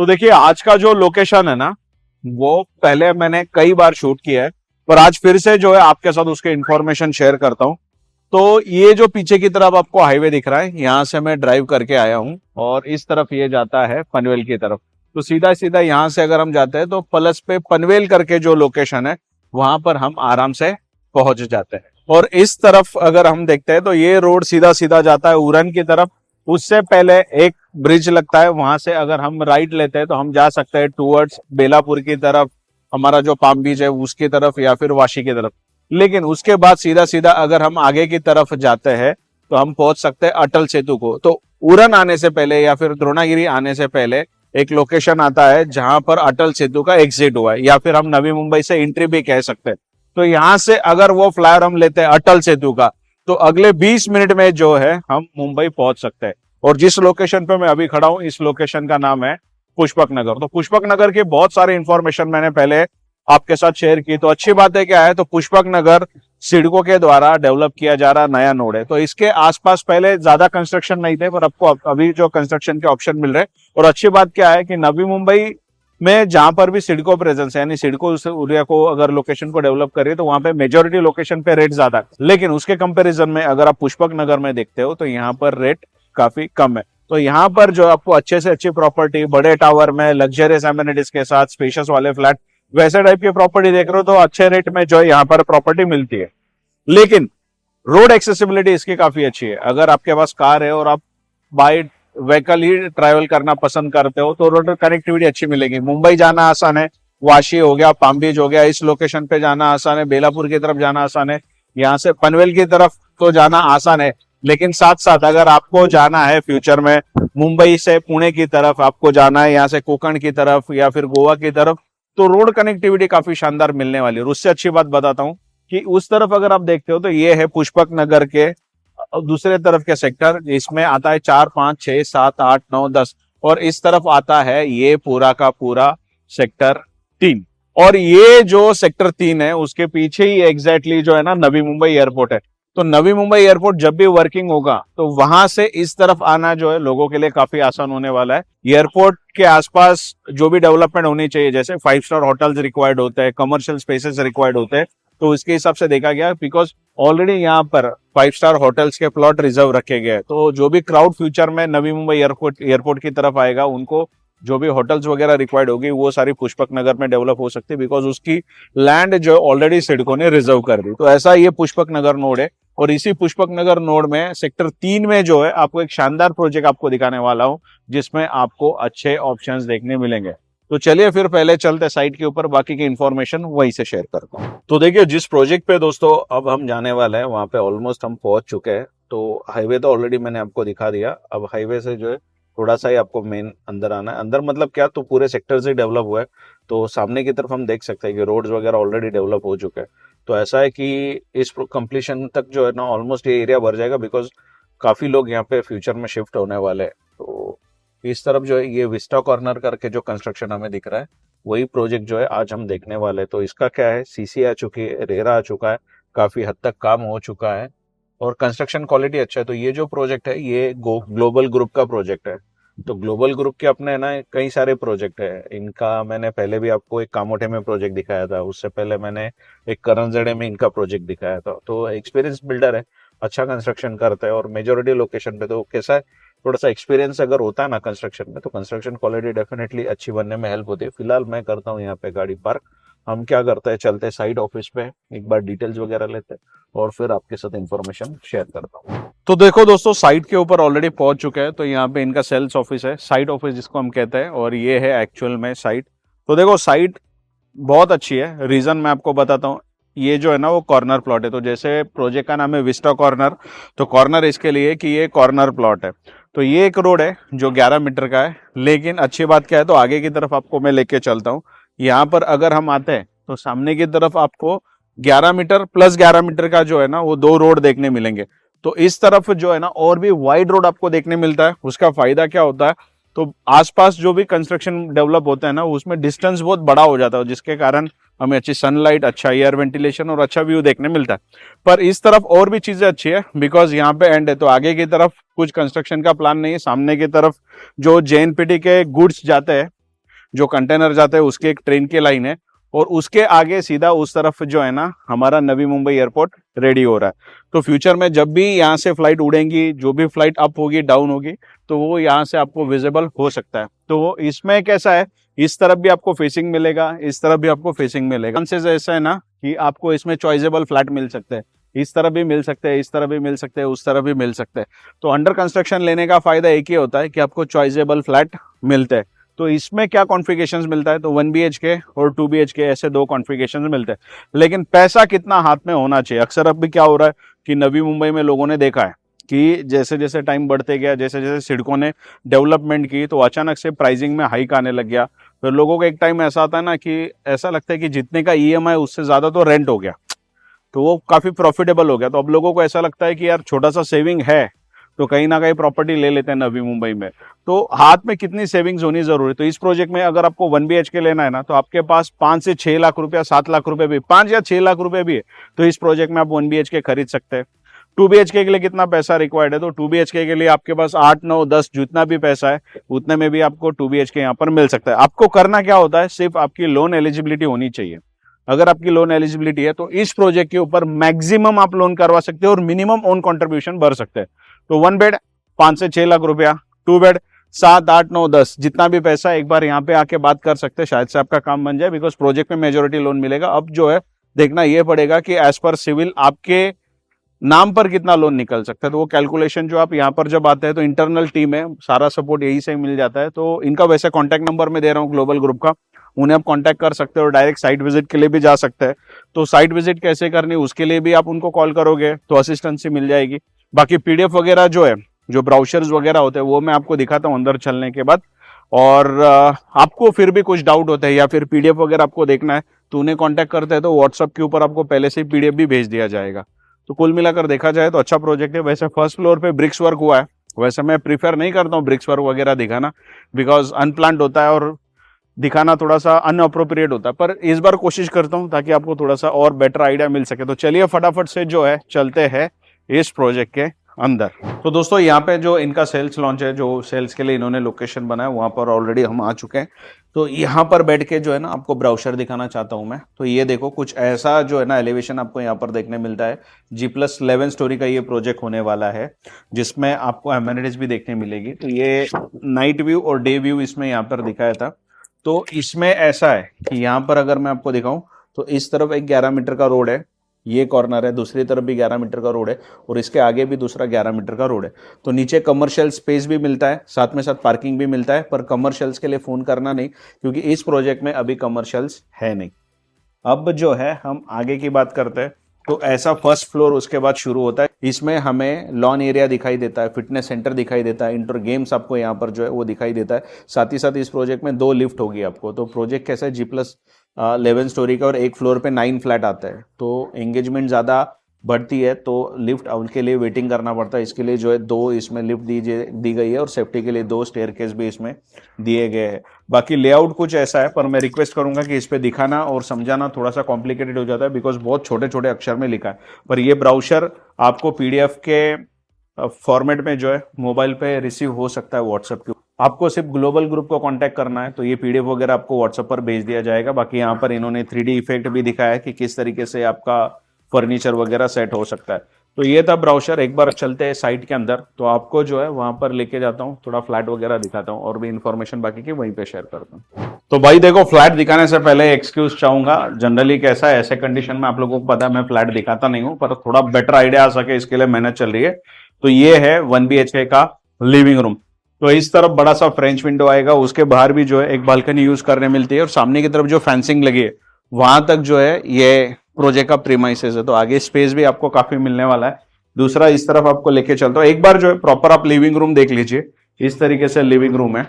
तो देखिए आज का जो लोकेशन है ना, वो पहले मैंने कई बार शूट किया है, पर आज फिर से जो है आपके साथ उसके इंफॉर्मेशन शेयर करता हूँ। तो ये जो पीछे की तरफ आपको हाईवे दिख रहा है, यहाँ से मैं ड्राइव करके आया हूँ और इस तरफ ये जाता है पनवेल की तरफ। तो सीधा सीधा यहाँ से अगर हम जाते हैं तो प्लस पे पनवेल करके जो लोकेशन है वहां पर हम आराम से पहुंच जाते हैं। और इस तरफ अगर हम देखते हैं तो ये रोड सीधा सीधा जाता है उरन की तरफ। उससे पहले एक ब्रिज लगता है, वहां से अगर हम राइट लेते हैं तो हम जा सकते हैं टूवर्ड्स बेलापुर की तरफ, हमारा जो पाम बीच है उसकी तरफ, या फिर वाशी की तरफ। लेकिन उसके बाद सीधा सीधा अगर हम आगे की तरफ जाते हैं तो हम पहुंच सकते हैं अटल सेतु को। तो उरन आने से पहले या फिर द्रोणागिरी आने से पहले एक लोकेशन आता है जहां पर अटल सेतु का एग्जिट हुआ है, या फिर हम नवी मुंबई से एंट्री भी कह सकते हैं। तो यहां से अगर वो फ्लायर हम लेते हैं अटल सेतु का, तो अगले 20 मिनट में जो है हम मुंबई पहुंच सकते हैं। और जिस लोकेशन पे मैं अभी खड़ा हूं, इस लोकेशन का नाम है पुष्पक नगर। तो पुष्पक नगर की बहुत सारी इंफॉर्मेशन मैंने पहले आपके साथ शेयर की। तो अच्छी बात है क्या है, तो पुष्पक नगर सिडको के द्वारा डेवलप किया जा रहा नया नोड है। तो इसके आसपास पहले ज्यादा कंस्ट्रक्शन नहीं थे, पर आपको अभी जो कंस्ट्रक्शन के ऑप्शन मिल रहे हैं। और अच्छी बात क्या है कि नवी मुंबई में जहां पर भी सिडको प्रेजेंस है, यानी सिडको उस एरिया को अगर लोकेशन को डेवलप करिए तो वहां पे मेजोरिटी लोकेशन पे रेट ज्यादा है। लेकिन उसके कंपैरिजन में अगर आप पुष्पक नगर में देखते हो तो यहाँ पर रेट काफी कम है। तो यहाँ पर जो आपको अच्छे से अच्छी प्रॉपर्टी, बड़े टावर में लग्जरियस एमिनिटीज के साथ स्पेशियस वाले फ्लैट, वैसे टाइप की प्रॉपर्टी देख रहे हो तो अच्छे रेट में जो है यहाँ पर प्रॉपर्टी मिलती है। लेकिन रोड एक्सेसिबिलिटी इसकी काफी अच्छी है। अगर आपके पास कार है और आप बाय व्हीकल ही ट्रैवल करना पसंद करते हो तो रोड कनेक्टिविटी अच्छी मिलेगी। मुंबई जाना आसान है, वाशी हो गया, पाम बीच हो गया, इस लोकेशन पे जाना आसान है, बेलापुर की तरफ जाना आसान है, यहाँ से पनवेल की तरफ तो जाना आसान है। लेकिन साथ साथ अगर आपको जाना है फ्यूचर में मुंबई से पुणे की तरफ, आपको जाना है यहाँ से कोकण की तरफ या फिर गोवा की तरफ, तो रोड कनेक्टिविटी काफी शानदार मिलने वाली है। और उससे अच्छी बात बताता हूँ कि उस तरफ अगर आप देखते हो तो ये है पुष्पक नगर के दूसरे तरफ के सेक्टर, इसमें आता है 4, 5, 6, 7, 8, 9, 10, और इस तरफ आता है ये पूरा का पूरा सेक्टर 3। और ये जो सेक्टर 3 है उसके पीछे ही एग्जैक्टली जो है ना नवी मुंबई एयरपोर्ट है। तो नवी मुंबई एयरपोर्ट जब भी वर्किंग होगा तो वहां से इस तरफ आना जो है लोगों के लिए काफी आसान होने वाला है। एयरपोर्ट के आसपास जो भी डेवलपमेंट होनी चाहिए, जैसे 5 स्टार होटल्स रिक्वायर्ड होते हैं, कमर्शियल स्पेसेस रिक्वायर्ड होते हैं, तो इसके हिसाब से देखा गया, बिकॉज ऑलरेडी यहाँ पर 5 स्टार होटल्स के प्लॉट रिजर्व रखे गए। तो जो भी क्राउड फ्यूचर में नवी मुंबई एयरपोर्ट की तरफ आएगा, उनको जो भी होटल्स वगैरह रिक्वायर्ड होगी वो सारी पुष्पक नगर में डेवलप हो सकती है, बिकॉज उसकी लैंड जो ऑलरेडी सिडको ने रिजर्व कर दी। तो ऐसा ये पुष्पक नगर नोड है। और इसी पुष्पक नगर नोड में सेक्टर 3 में जो है आपको एक शानदार प्रोजेक्ट आपको दिखाने वाला हूं, जिसमें आपको अच्छे ऑप्शंस देखने मिलेंगे। तो चलिए फिर पहले चलते साइट के ऊपर, बाकी की इंफॉर्मेशन वहीं से शेयर करता हूँ। तो देखिए जिस प्रोजेक्ट पे दोस्तों अब हम जाने वाले हैं वहां पे ऑलमोस्ट हम पहुंच चुके हैं। तो हाईवे तो ऑलरेडी मैंने आपको दिखा दिया। अब हाईवे से जो है थोड़ा सा ही आपको मेन अंदर आना है। अंदर मतलब क्या, तो पूरे सेक्टर से डेवलप हुआ है। तो सामने की तरफ हम देख सकते हैं कि रोड्स वगैरह ऑलरेडी डेवलप हो चुके हैं। तो ऐसा है कि इस कंप्लीशन तक जो है ना ऑलमोस्ट ये एरिया भर जाएगा, बिकॉज काफी लोग यहाँ पे फ्यूचर में शिफ्ट होने वाले हैं। तो इस तरफ जो है ये विस्टा कॉर्नर करके जो कंस्ट्रक्शन हमें दिख रहा है वही प्रोजेक्ट जो है आज हम देखने वाले हैं। तो इसका क्या है, सीसी आ चुकी है, रेरा आ चुका है, काफी हद तक काम हो चुका है और कंस्ट्रक्शन क्वालिटी अच्छा है। तो ये जो प्रोजेक्ट है ये ग्लोबल ग्रुप का प्रोजेक्ट है। तो ग्लोबल ग्रुप के अपने ना कई सारे प्रोजेक्ट है। इनका मैंने पहले भी आपको एक कामोठे में प्रोजेक्ट दिखाया था, उससे पहले मैंने एक करंजड़े में इनका प्रोजेक्ट दिखाया था। तो एक्सपीरियंस बिल्डर है, अच्छा कंस्ट्रक्शन करता है और मेजोरिटी लोकेशन पे। तो कैसा है, थोड़ा सा एक्सपीरियंस अगर होता है ना कंस्ट्रक्शन में तो कंस्ट्रक्शन क्वालिटी डेफिनेटली अच्छी बनने में हेल्प होती है। फिलहाल मैं करता हूँ यहाँ पे गाड़ी पार्क। हम क्या करते हैं, चलते हैं साइड ऑफिस पे, एक बार डिटेल्स वगैरह लेते हैं और फिर आपके साथ इंफॉर्मेशन शेयर करता हूँ। तो देखो दोस्तों साइट के ऊपर ऑलरेडी पहुंच चुके हैं। तो यहाँ पे इनका सेल्स ऑफिस है, साइट ऑफिस जिसको हम कहते हैं, और ये है एक्चुअल में साइट। तो देखो साइट बहुत अच्छी है। रीजन मैं आपको बताता हूँ, ये जो है ना वो कॉर्नर प्लॉट है। तो जैसे प्रोजेक्ट का नाम है विस्टा कॉर्नर, तो कॉर्नर इसके लिए कि ये कॉर्नर प्लॉट है। तो ये एक रोड है जो 11 मीटर का है। लेकिन अच्छी बात क्या है, तो आगे की तरफ आपको मैं लेके चलता हूँ। यहाँ पर अगर हम आते हैं तो सामने की तरफ आपको 11 मीटर प्लस 11 मीटर का जो है ना वो 2 रोड देखने मिलेंगे। तो इस तरफ जो है ना और भी वाइड रोड आपको देखने मिलता है। उसका फायदा क्या होता है, तो आसपास जो भी कंस्ट्रक्शन डेवलप होता है ना उसमें डिस्टेंस बहुत बड़ा हो जाता है, जिसके कारण हमें अच्छी सनलाइट, अच्छा एयर वेंटिलेशन और अच्छा व्यू देखने मिलता है। पर इस तरफ और भी चीजें अच्छी है, बिकॉज यहाँ पे एंड है। तो आगे की तरफ कुछ कंस्ट्रक्शन का प्लान नहीं है। सामने की तरफ जो जेएनपीटी के गुड्स जाते हैं जो कंटेनर जाते हैं उसके एक ट्रेन की लाइन है, और उसके आगे सीधा उस तरफ जो है ना हमारा नवी मुंबई एयरपोर्ट रेडी हो रहा है। तो फ्यूचर में जब भी यहाँ से फ्लाइट उड़ेंगी, जो भी फ्लाइट अप होगी डाउन होगी, तो वो यहाँ से आपको विजिबल हो सकता है। तो इसमें कैसा है, इस तरफ भी आपको फेसिंग मिलेगा, इस तरफ भी आपको फेसिंग मिलेगा। चांसेस ऐसा है ना कि आपको इसमें चॉइसेबल फ्लैट मिल सकते हैं, इस तरफ भी मिल सकते हैं, इस तरफ भी मिल सकते हैं, उस तरफ भी मिल सकते हैं। तो अंडर कंस्ट्रक्शन लेने का फायदा एक ही होता है कि आपको चॉइसेबल फ्लैट मिलते हैं। तो इसमें क्या कॉन्फ़िगरेशंस मिलता है, तो 1 BHK और 2 BHK ऐसे 2 कॉन्फ़िगरेशंस मिलते हैं। लेकिन पैसा कितना हाथ में होना चाहिए। अक्सर अब भी क्या हो रहा है कि नवी मुंबई में लोगों ने देखा है कि जैसे जैसे टाइम बढ़ते गया, जैसे जैसे सिडको ने डेवलपमेंट की, तो अचानक से प्राइसिंग में हाइक आने लग गया। फिर लोगों को एक टाइम ऐसा आता है ना कि ऐसा लगता है कि जितने का EMI उससे ज़्यादा तो रेंट हो गया, तो वो काफ़ी प्रॉफिटेबल हो गया। तो अब लोगों को ऐसा लगता है कि यार छोटा सा सेविंग है तो कहीं ना कहीं प्रॉपर्टी ले लेते हैं नवी मुंबई में। तो हाथ में कितनी सेविंग्स होनी जरूरी है। तो इस प्रोजेक्ट में अगर आपको 1 BHK लेना है ना, तो आपके पास 5 से 6 लाख रुपया, 7 लाख रुपए भी, 5 या 6 लाख रुपए भी है, तो इस प्रोजेक्ट में आप 1 BHK खरीद सकते हैं। 2 BHK के लिए कितना पैसा रिक्वायर्ड है, तो 2 BHK के लिए आपके पास 8, 9, 10 जितना भी पैसा है उतने में भी आपको 2 BHK यहाँ पर मिल सकता है। आपको करना क्या होता है, सिर्फ आपकी लोन एलिजिबिलिटी होनी चाहिए। अगर आपकी लोन एलिजिबिलिटी है तो इस प्रोजेक्ट के ऊपर मैक्सिमम आप लोन करवा सकते हो और मिनिमम ओन कंट्रीब्यूशन भर सकते हैं। तो 1 बेड 5 से 6 लाख रुपया, 2 बेड 7, 8, 9, 10 जितना भी पैसा, एक बार यहाँ पे आके बात कर सकते हैं, शायद से आपका काम बन जाए। बिकॉज प्रोजेक्ट में मेजोरिटी लोन मिलेगा। अब जो है देखना ये पड़ेगा कि एज पर सिविल आपके नाम पर कितना लोन निकल सकता है। तो वो कैलकुलेशन जो आप यहाँ पर जब आते हैं तो इंटरनल टीम है, सारा सपोर्ट यही से मिल जाता है। तो इनका वैसे कॉन्टैक्ट नंबर मैं दे रहा हूँ ग्लोबल ग्रुप का, उन्हें आप कांटेक्ट कर सकते हो और डायरेक्ट साइट विजिट के लिए भी जा सकते हैं। तो साइट विजिट कैसे करनी उसके लिए भी आप उनको कॉल करोगे तो असिस्टेंसी मिल जाएगी। बाकी PDF वगैरह जो है, जो ब्राउचर्स वगैरह होते हैं, वो मैं आपको दिखाता हूँ अंदर चलने के बाद। और आपको फिर भी कुछ डाउट होता है या फिर PDF वगैरह आपको देखना है तो उन्हें कॉन्टैक्ट करते हैं, तो व्हाट्सअप के ऊपर आपको पहले से ही PDF भी भेज दिया जाएगा। तो कुल मिलाकर देखा जाए तो अच्छा प्रोजेक्ट है। वैसे फर्स्ट फ्लोर पे ब्रिक्स वर्क हुआ है, वैसे मैं प्रीफर नहीं करता हूँ ब्रिक्स वर्क वगैरह दिखाना, बिकॉज अनप्लान्ड होता है और दिखाना थोड़ा सा अनअप्रोप्रिएट होता है। पर इस बार कोशिश करता हूं ताकि आपको थोड़ा सा और बेटर आइडिया मिल सके। तो चलिए फटाफट से जो है चलते हैं इस प्रोजेक्ट के अंदर। तो दोस्तों यहाँ पे जो इनका सेल्स लॉन्च है, जो सेल्स के लिए इन्होंने लोकेशन बनाया, वहां पर ऑलरेडी हम आ चुके हैं। तो यहाँ पर बैठ के जो है ना आपको ब्राउचर दिखाना चाहता हूं मैं। तो ये देखो कुछ ऐसा जो है ना एलिवेशन आपको यहाँ पर देखने मिलता है। G+11 स्टोरी का ये प्रोजेक्ट होने वाला है, जिसमें आपको एमिनिटीज भी देखने मिलेगी। तो ये नाइट व्यू और डे व्यू इसमें यहाँ पर दिखाया था। तो इसमें ऐसा है कि यहाँ पर अगर मैं आपको दिखाऊं तो इस तरफ एक 11 मीटर का रोड है, ये कॉर्नर है, दूसरी तरफ भी 11 मीटर का रोड है और इसके आगे भी दूसरा 11 मीटर का रोड है। तो नीचे कमर्शियल स्पेस भी मिलता है, साथ में साथ पार्किंग भी मिलता है। पर कमर्शियल्स के लिए फोन करना नहीं, क्योंकि इस प्रोजेक्ट में अभी कमर्शियल्स है नहीं। अब जो है हम आगे की बात करते हैं। तो ऐसा फर्स्ट फ्लोर उसके बाद शुरू होता है। इसमें हमें लॉन एरिया दिखाई देता है, फिटनेस सेंटर दिखाई देता है, इंडोर गेम्स आपको यहाँ पर जो है वो दिखाई देता है। साथ ही साथ इस प्रोजेक्ट में 2 लिफ्ट होगी आपको। तो प्रोजेक्ट कैसा है, G+11 स्टोरी का और एक फ्लोर पे 9 फ्लैट आता है। तो एंगेजमेंट ज़्यादा बढ़ती है तो लिफ्ट उनके लिए वेटिंग करना पड़ता है। इसके लिए जो है 2 इसमें लिफ्ट दी गई है और सेफ्टी के लिए 2 स्टेयरकेस भी इसमें दिए गए हैं। बाकी लेआउट कुछ ऐसा है, पर मैं रिक्वेस्ट करूंगा कि इस पे दिखाना और समझाना थोड़ा सा कॉम्प्लिकेटेड हो जाता है, बिकॉज बहुत छोटे छोटे अक्षर में लिखा है। पर ये ब्राउचर आपको PDF के फॉर्मेट में जो है मोबाइल पे रिसीव हो सकता है व्हाट्सएप के। आपको सिर्फ ग्लोबल ग्रुप को कांटेक्ट करना है तो ये PDF वगैरह आपको व्हाट्सएप पर भेज दिया जाएगा। बाकी यहाँ पर इन्होंने 3D इफेक्ट भी दिखाया है कि किस तरीके से आपका फर्नीचर वगैरह सेट हो सकता है। तो ये था ब्राउचर। एक बार चलते हैं साइट के अंदर, तो आपको जो है वहां पर लेके जाता हूँ, थोड़ा फ्लैट वगैरह दिखाता हूँ और भी इन्फॉर्मेशन बाकी की वहीं पे शेयर करता हूँ। तो भाई देखो, फ्लैट दिखाने से पहले एक्सक्यूज चाहूंगा। जनरली कैसा है, ऐसे कंडीशन में आप लोगों को पता है मैं फ्लैट दिखाता नहीं हूँ, पर थोड़ा बेटर आइडिया आ सके इसके लिए मेहनत चल रही है। तो ये है 1 BHK का लिविंग रूम। तो इस तरफ बड़ा सा फ्रेंच विंडो आएगा, उसके बाहर भी जो है एक बालकनी यूज करने मिलती है और सामने की तरफ जो फेंसिंग लगी है वहां तक जो है ये प्रोजेक्ट का प्रीमाइसेस है। तो आगे स्पेस भी आपको काफी मिलने वाला है। दूसरा इस तरफ आपको लेके चलता हूं, एक बार जो है प्रॉपर आप लिविंग रूम देख लीजिए। इस तरीके से लिविंग रूम है।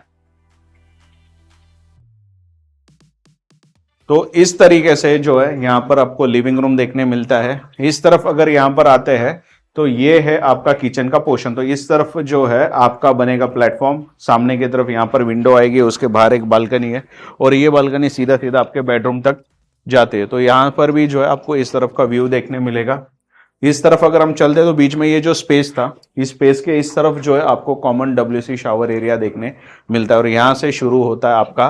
तो इस तरीके से जो है यहां पर आपको लिविंग रूम देखने मिलता है। इस तरफ अगर यहां पर आते हैं तो ये है आपका किचन का पोर्शन। तो इस तरफ जो है आपका बनेगा प्लेटफॉर्म, सामने की तरफ यहां पर विंडो आएगी, उसके बाहर एक बालकनी है और ये बालकनी सीधा सीधा आपके बेडरूम तक जाते हैं। तो यहाँ पर भी जो है आपको इस तरफ का व्यू देखने मिलेगा। इस तरफ अगर हम चलते हैं तो बीच में ये जो स्पेस था, इस स्पेस के इस तरफ जो है आपको कॉमन WC शावर एरिया देखने मिलता है और यहाँ से शुरू होता है आपका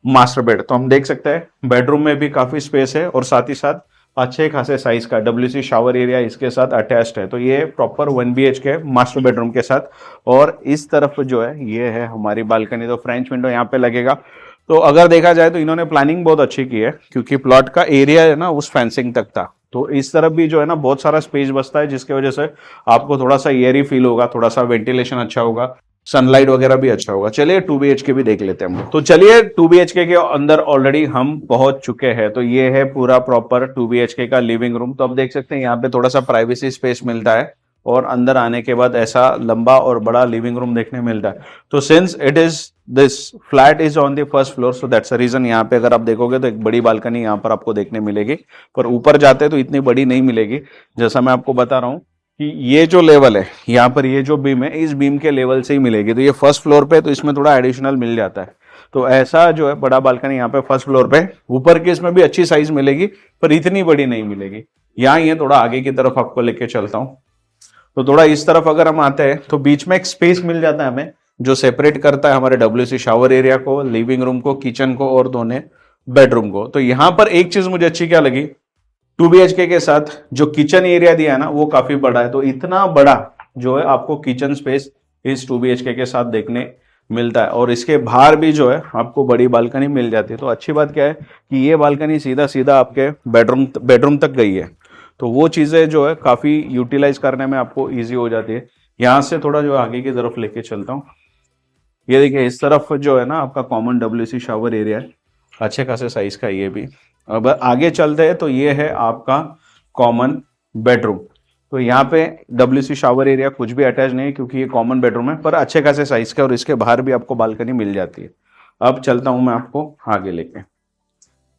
मास्टर बेड। तो हम देख सकते हैं बेडरूम में भी काफी स्पेस है और साथ ही साथ अच्छे खासे साइज का WC शावर एरिया इसके साथ अटैच्ड है। तो ये प्रॉपर 1 BHK मास्टर बेडरूम के साथ। और इस तरफ जो है ये है हमारी बालकनी। तो फ्रेंच विंडो यहाँ पे लगेगा। तो अगर देखा जाए तो इन्होंने प्लानिंग बहुत अच्छी की है, क्योंकि प्लॉट का एरिया है ना उस फेंसिंग तक था। तो इस तरफ भी जो है ना बहुत सारा स्पेस बचता है, जिसकी वजह से आपको थोड़ा सा एयरी फील होगा, थोड़ा सा वेंटिलेशन अच्छा होगा, सनलाइट वगैरह भी अच्छा होगा। चलिए 2 BHK भी देख लेते हैं हम। तो चलिए 2 BHK के अंदर ऑलरेडी हम पहुंच चुके हैं। तो ये है पूरा प्रॉपर 2 BHK का लिविंग रूम। तो अब देख सकते हैं यहाँ पे थोड़ा सा प्राइवेसी स्पेस मिलता है और अंदर आने के बाद ऐसा लंबा और बड़ा लिविंग रूम देखने मिलता है। तो since it is this flat is on the first floor, so that's a reason यहाँ पे अगर आप देखोगे तो एक बड़ी बालकनी यहाँ पर आपको देखने मिलेगी, पर ऊपर जाते तो इतनी बड़ी नहीं मिलेगी। जैसा मैं आपको बता रहा हूँ कि ये जो लेवल है यहाँ पर, ये जो बीम है इस बीम के लेवल से ही मिलेगी। तो ये फर्स्ट फ्लोर पे, तो इसमें थोड़ा एडिशनल मिल जाता है। तो ऐसा जो है बड़ा बालकनी यहाँ पे फर्स्ट फ्लोर पे, ऊपर की इसमें भी अच्छी साइज मिलेगी पर इतनी बड़ी नहीं मिलेगी। यहाँ ये थोड़ा आगे की तरफ आपको लेके चलता हूँ। तो थोड़ा इस तरफ अगर हम आते हैं तो बीच में एक स्पेस मिल जाता है हमें, जो सेपरेट करता है हमारे WC शावर एरिया को, लिविंग रूम को, किचन को और दोनों बेडरूम को। तो यहाँ पर एक चीज मुझे अच्छी क्या लगी, 2 BHK के साथ जो किचन एरिया दिया है ना वो काफी बड़ा है। तो इतना बड़ा जो है आपको किचन स्पेस इस 2 BHK के साथ देखने मिलता है। और इसके बाहर भी जो है आपको बड़ी बालकनी मिल जाती है। तो अच्छी बात क्या है कि ये बालकनी सीधा सीधा आपके बेडरूम तक गई है। तो वो चीजें जो है काफी यूटिलाइज करने में आपको ईजी हो जाती है। यहां से थोड़ा जो आगे की तरफ लेके चलता हूँ। ये देखिए इस तरफ जो है ना आपका कॉमन WC शावर एरिया है, अच्छे खासे साइज का ये भी। अब आगे चलते हैं तो ये है आपका कॉमन बेडरूम। तो यहाँ पे WC शावर एरिया कुछ भी अटैच नहीं है, क्योंकि ये कॉमन बेडरूम है, पर अच्छे खासे साइज का, और इसके बाहर भी आपको बालकनी मिल जाती है। अब चलता हूं मैं आपको आगे लेके।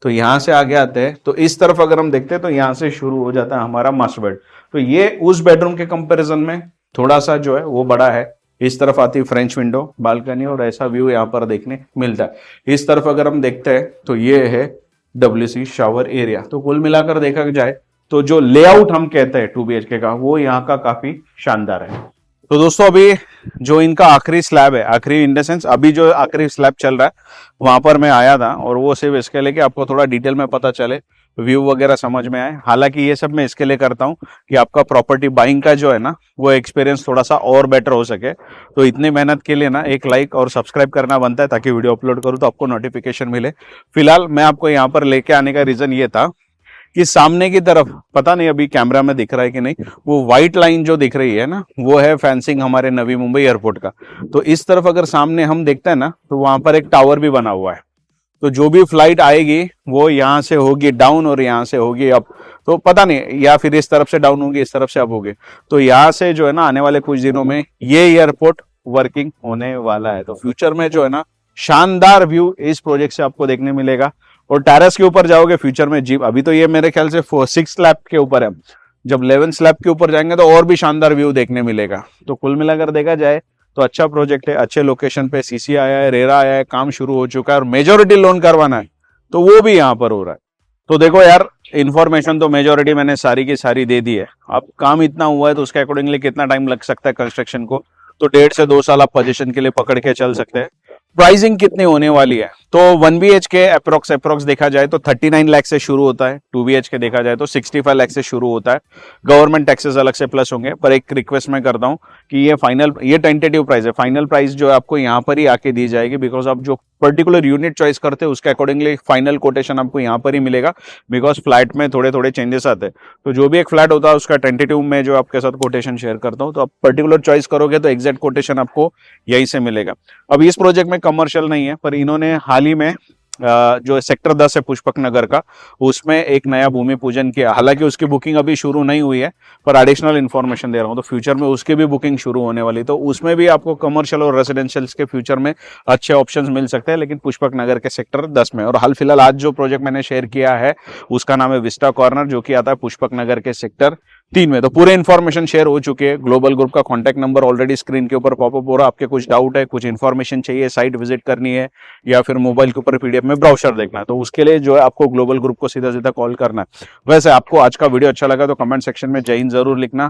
तो यहां से आगे आते हैं तो इस तरफ अगर हम देखते हैं तो यहां से शुरू हो जाता है हमारा मास्टर बेड। तो ये उस बेडरूम के कंपैरिजन में थोड़ा सा जो है वो बड़ा है। इस तरफ आती है फ्रेंच विंडो, बालकनी और ऐसा व्यू यहाँ पर देखने मिलता है। इस तरफ अगर हम देखते हैं तो ये है WC शावर एरिया। तो कुल मिलाकर देखा जाए तो जो लेआउट हम कहते हैं 2 BHK का, वो यहाँ का काफी शानदार है। तो दोस्तों अभी जो इनका आखिरी स्लैब है, आखिरी इन द सेंस अभी जो आखिरी स्लैब चल रहा है, वहां पर मैं आया था, और वो सिर्फ इसके लिए कि आपको थोड़ा डिटेल में पता चले, व्यू वगैरह समझ में आए। हालांकि ये सब मैं इसके लिए करता हूँ कि आपका प्रॉपर्टी बाइंग का जो है ना वो एक्सपीरियंस थोड़ा सा और बेटर हो सके। तो इतनी मेहनत के लिए ना एक लाइक और सब्सक्राइब करना बनता है, ताकि वीडियो अपलोड करूँ तो आपको नोटिफिकेशन मिले। फिलहाल मैं आपको यहाँ पर लेके आने का रीजन ये था कि सामने की तरफ, पता नहीं अभी कैमरा में दिख रहा है कि नहीं, वो व्हाइट लाइन जो दिख रही है ना वो है फेंसिंग हमारे नवी मुंबई एयरपोर्ट का। तो इस तरफ अगर सामने हम देखते हैं ना तो वहां पर एक टावर भी बना हुआ है। तो जो भी फ्लाइट आएगी वो यहाँ से होगी डाउन और यहाँ से होगी अप। तो पता नहीं, या फिर इस तरफ से डाउन होगी, इस तरफ से अप होगी। तो यहाँ से जो है ना आने वाले कुछ दिनों में ये एयरपोर्ट वर्किंग होने वाला है। तो फ्यूचर में जो है ना शानदार व्यू इस प्रोजेक्ट से आपको देखने मिलेगा। और टेरेस के ऊपर जाओगे फ्यूचर में जीप, अभी तो ये मेरे ख्याल से 6 स्लैब के ऊपर है, जब 11 स्लैब के ऊपर जाएंगे तो और भी शानदार व्यू देखने मिलेगा। तो कुल मिलाकर देखा जाए तो अच्छा प्रोजेक्ट है, अच्छे लोकेशन पे, CC आया है, रेरा आया है, काम शुरू हो चुका है, और मेजोरिटी लोन करवाना है तो वो भी यहाँ पर हो रहा है। तो देखो यार, इन्फॉर्मेशन तो मेजोरिटी मैंने सारी की सारी दे दी है। अब काम इतना हुआ है तो उसके अकॉर्डिंगली कितना टाइम लग सकता है कंस्ट्रक्शन को, तो 1.5 से 2 साल आप पोजीशन के लिए पकड़ के चल सकते हैं। प्राइसिंग कितनी होने वाली है, तो 1 BHK अप्रोक्स देखा जाए तो 39 लाख से शुरू होता है। 2 BHK देखा जाए तो 65 लाख से शुरू होता है। गवर्नमेंट टैक्सेस अलग से प्लस होंगे। पर एक रिक्वेस्ट मैं करता हूं कि ये टेंटेटिव प्राइस है, फाइनल प्राइस जो है आपको यहाँ पर ही आके दी जाएगी, बिकॉज आप जो पर्टिकुलर यूनिट चॉइस करते हैं उसके अकॉर्डिंगली फाइनल कोटेशन आपको यहाँ पर ही मिलेगा। बिकॉज फ्लैट में थोड़े थोड़े चेंजेस आते हैं, तो जो भी एक फ्लैट होता है उसका टेंटेटिव में जो आपके साथ कोटेशन शेयर करता हूँ, तो आप पर्टिकुलर चॉइस करोगे तो एग्जैक्ट कोटेशन आपको यहीं से मिलेगा। अब इस प्रोजेक्ट में कमर्शियल नहीं है, पर इन्होंने हाल ही में जो सेक्टर 10 है पुष्पक नगर का, उसमें एक नया भूमि पूजन किया। हालांकि उसकी बुकिंग अभी शुरू नहीं हुई है, पर एडिशनल इन्फॉर्मेशन दे रहा हूं, तो फ्यूचर में उसकी भी बुकिंग शुरू होने वाली। तो उसमें भी आपको कमर्शियल और रेजिडेंशियल्स के फ्यूचर में अच्छे ऑप्शंस मिल सकते हैं, लेकिन पुष्पक नगर के सेक्टर 10 में। और हाल फिलहाल आज जो प्रोजेक्ट मैंने शेयर किया है उसका नाम है विस्टा कॉर्नर, जो कि आता है पुष्पक नगर के सेक्टर 3 में। तो पूरे इन्फॉर्मेशन शेयर हो चुके हैं। ग्लोबल ग्रुप का कॉन्टैक्ट नंबर ऑलरेडी स्क्रीन के ऊपर पॉपअप हो रहा है। आपके कुछ डाउट है, कुछ इन्फॉर्मेशन चाहिए, साइट विजिट करनी है, या फिर मोबाइल के ऊपर PDF में ब्राउजर देखना है, तो उसके लिए जो है आपको ग्लोबल ग्रुप को सीधा सीधा कॉल करना है। वैसे आपको आज का वीडियो अच्छा लगा तो कमेंट सेक्शन में जय हिंद जरूर लिखना।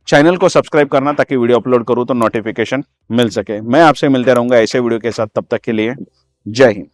चैनल को सब्सक्राइब करना ताकि वीडियो अपलोड करूं तो नोटिफिकेशन मिल सके। मैं आपसे मिलते रहूंगा ऐसे वीडियो के साथ, तब तक के लिए जय हिंद।